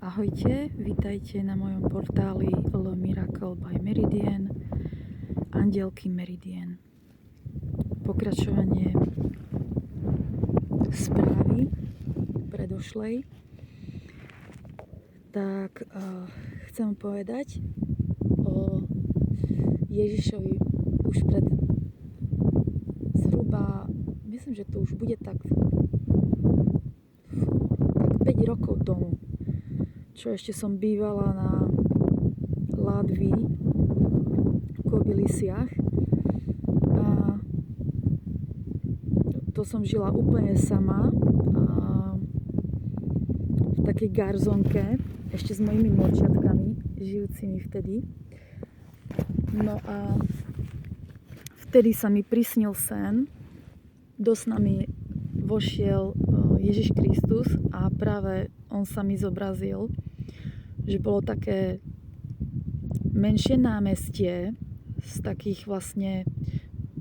Ahojte, vítajte na mojom portáli Le Miracle by Meridian, Andielky Meridian. Pokračovanie správy predošlej. Tak chcem povedať o Ježišovi už pred zhruba, myslím, že to už bude tak 5 rokov tomu, čo ešte som bývala na Ládvi v Kobylisciach a to som žila úplne sama v takej garzonke ešte s mojimi mlčiatkami žijúcimi vtedy. No a vtedy sa mi prisnil sen, do sna mi vošiel Ježiš Kristus a práve on sa mi zobrazil, že bolo také menšie námestie z takých vlastne,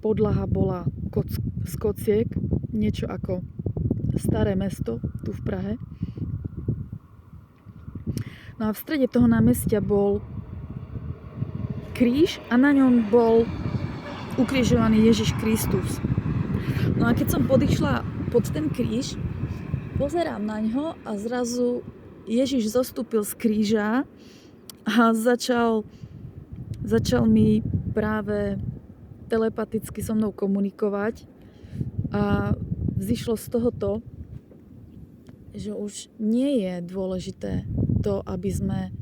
podlaha bola z kociek, niečo ako staré mesto tu v Prahe. No a v strede toho námestia bol kríž a na ňom bol ukrižovaný Ježiš Kristus. No a keď som podišla pod ten kríž, pozerám na ňo a zrazu Ježiš zostúpil z kríža a začal mi práve telepaticky so mnou komunikovať a vzýšlo z toho to, že už nie je dôležité to, aby sme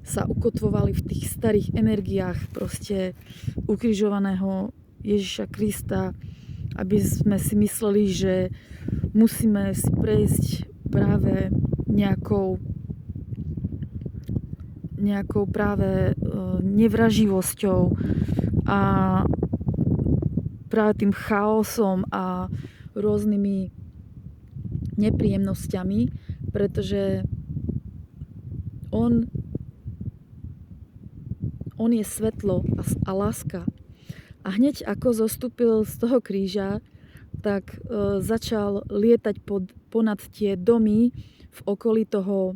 sa ukotvovali v tých starých energiách proste ukrižovaného Ježiša Krista, aby sme si mysleli, že musíme si prejsť práve nejakou práve nevraživosťou a práve tým chaosom a rôznymi nepríjemnosťami, pretože on je svetlo a láska. A hneď ako zostúpil z toho kríža, tak začal lietať ponad tie domy v okolí toho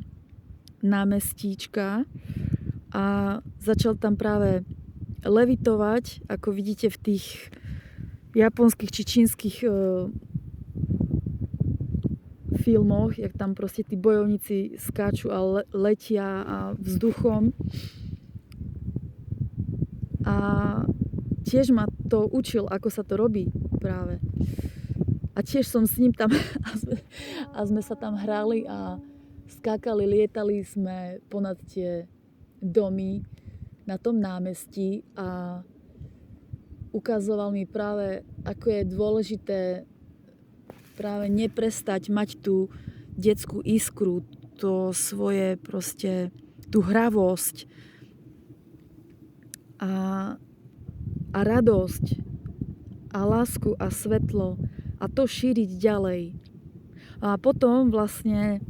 námestíčka a začal tam práve levitovať, ako vidíte v tých japonských či čínskych filmoch, jak tam proste tí bojovníci skáču a letia a vzduchom. A tiež ma to učil, ako sa to robí práve. A tiež som s ním tam a sme sa tam hrali a skákali, lietali sme ponad tie domy na tom námestí a ukazoval mi práve, ako je dôležité práve neprestať mať tú detskú iskru, to svoje proste, tú hravosť a radosť a lásku a svetlo a to šíriť ďalej. A potom vlastne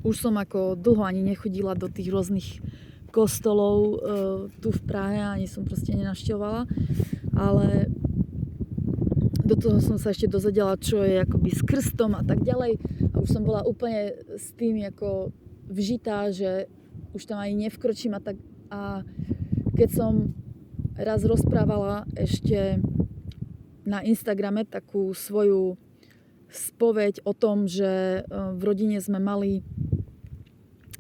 už som ako dlho ani nechodila do tých rôznych kostolov tu v Prahe, ani som proste nenavštevovala, ale do toho som sa ešte dozvedela, čo je akoby s krstom a tak ďalej a už som bola úplne s tým ako vžitá, že už tam ani nevkročím a keď som raz rozprávala ešte na Instagrame takú svoju spoveď o tom, že v rodine sme mali,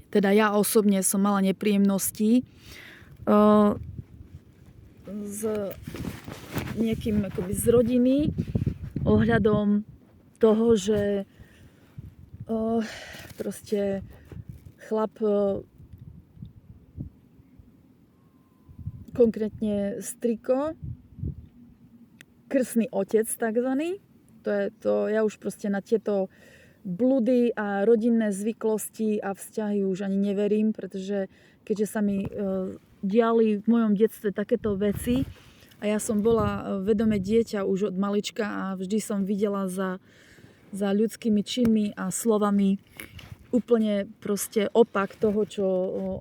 teda ja osobne som mala nepríjemnosti s niekým akoby z rodiny ohľadom toho, že proste chlap, konkrétne striko, krstný otec takzvaný, ja už proste na tieto bludy a rodinné zvyklosti a vzťahy už ani neverím, pretože keďže sa mi diali v mojom detstve takéto veci a ja som bola vedomé dieťa už od malička a vždy som videla za ľudskými činmi a slovami úplne proste opak toho, čo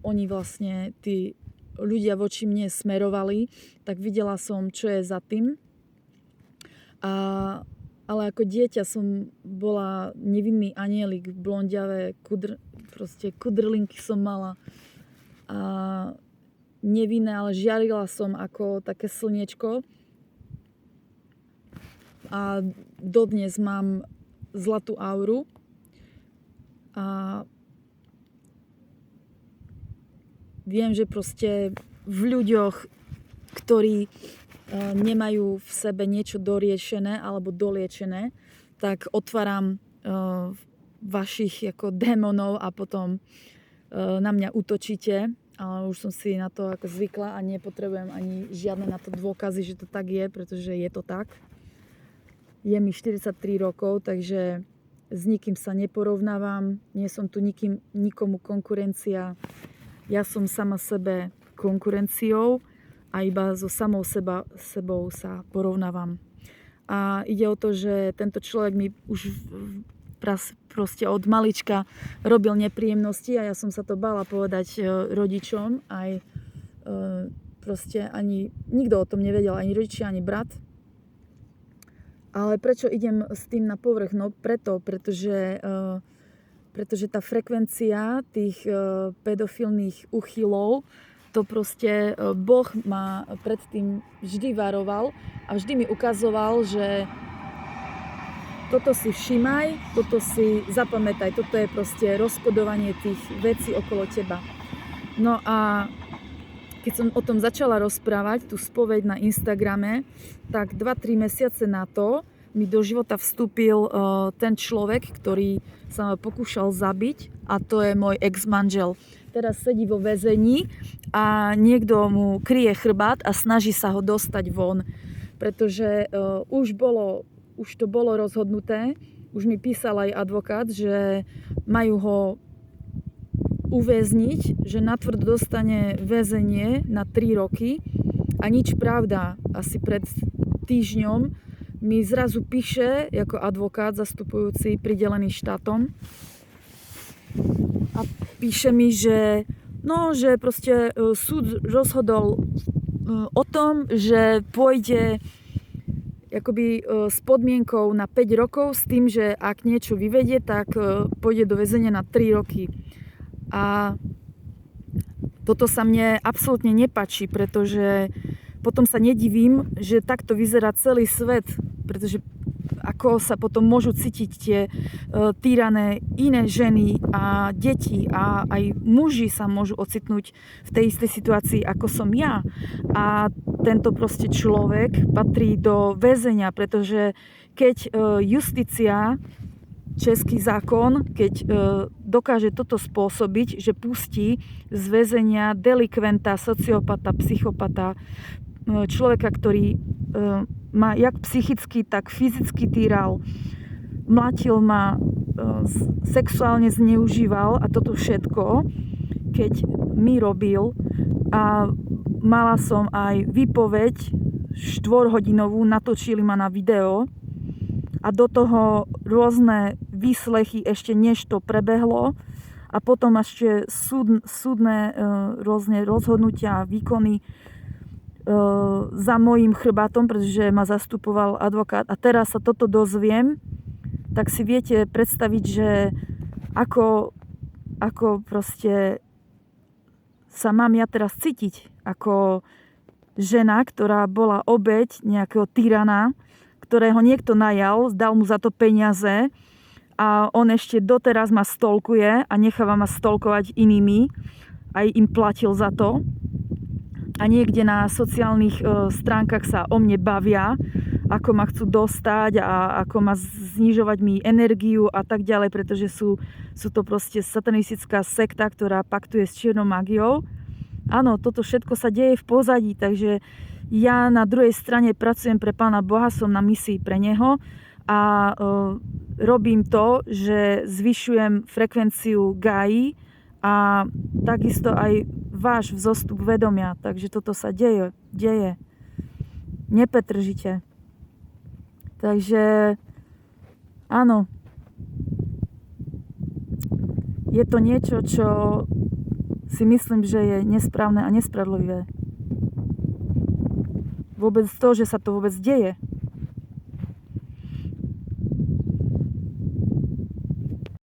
oni vlastne, tí ľudia voči mne smerovali, tak videla som, čo je za tým. A ale ako dieťa som bola nevinný anielik, blondiavé, proste kudrlinky som mala a nevinné, ale žiarila som ako také slniečko. A dodnes mám zlatú auru a viem, že proste v ľuďoch, ktorí nemajú v sebe niečo doriešené alebo doliečené, tak otváram vašich ako démonov a potom na mňa útočíte. Ale už som si na to ako zvykla a nepotrebujem ani žiadne na to dôkazy, že to tak je, pretože je to tak. Je mi 43 rokov, takže s nikým sa neporovnávam, nie som tu nikomu konkurencia. Ja som sama sebe konkurenciou a iba so samou sebou sa porovnávam. A ide o to, že tento človek mi už proste od malička robil nepríjemnosti a ja som sa to bála povedať rodičom, aj proste ani nikto o tom nevedel, ani rodičia, ani brat. Ale prečo idem s tým na povrch? No pretože tá frekvencia tých pedofilných uchylov, to proste Boh ma predtým vždy varoval a vždy mi ukazoval, že toto si všímaj, toto si zapamätaj, toto je proste rozkodovanie tých vecí okolo teba. No a keď som o tom začala rozprávať, tú spoveď na Instagrame, tak 2-3 mesiace na to mi do života vstúpil ten človek, ktorý sa ma pokúšal zabiť, a to je môj ex-manžel. Teraz sedí vo väzení a niekto mu kryje chrbát a snaží sa ho dostať von, pretože už to bolo rozhodnuté, už mi písal aj advokát, že majú ho uväzniť, že natvrdo dostane väzenie na 3 roky a nič pravda. Asi pred týždňom mi zrazu píše ako advokát zastupujúci pridelený štátom a píše mi, že proste súd rozhodol o tom, že pôjde akoby s podmienkou na 5 rokov s tým, že ak niečo vyvedie, tak pôjde do väzenia na 3 roky. A toto sa mne absolútne nepáči, pretože potom sa nedivím, že takto vyzerá celý svet, pretože ako sa potom môžu cítiť tie týrané iné ženy a deti a aj muži sa môžu ocitnúť v tej istej situácii, ako som ja. A tento proste človek patrí do väzenia, pretože keď justícia, český zákon, keď dokáže toto spôsobiť, že pustí z väzenia delikventa, sociopata, psychopata, človeka, ktorý ma jak psychicky, tak fyzicky týral, mlátil ma, sexuálne zneužíval a toto všetko, keď mi robil, a mala som aj výpoveď 4-hodinovú, natočili ma na video a do toho rôzne výslechy ešte než to prebehlo a potom ešte súdne rôzne rozhodnutia a výkony za mojím chrbátom, pretože ma zastupoval advokát. A teraz sa toto dozviem, tak si viete predstaviť, že ako proste sa mám ja teraz cítiť ako žena, ktorá bola obeť nejakého tyrana, ktorého niekto najal, dal mu za to peniaze a on ešte doteraz ma stalkuje a necháva ma stalkovať inými, aj im platil za to. A niekde na sociálnych stránkach sa o mne bavia, ako ma chcú dostať a ako ma znižovať mi energiu a tak ďalej, pretože sú to proste satanistická sekta, ktorá paktuje s čiernou magiou. Áno, toto všetko sa deje v pozadí, takže ja na druhej strane pracujem pre Pána Boha, som na misii pre Neho a robím to, že zvyšujem frekvenciu Gai a takisto aj váš vzostup vedomia. Takže toto sa deje. Nepretržite. Takže áno. Je to niečo, čo si myslím, že je nesprávne a nespravodlivé. Vôbec to, že sa to vôbec deje.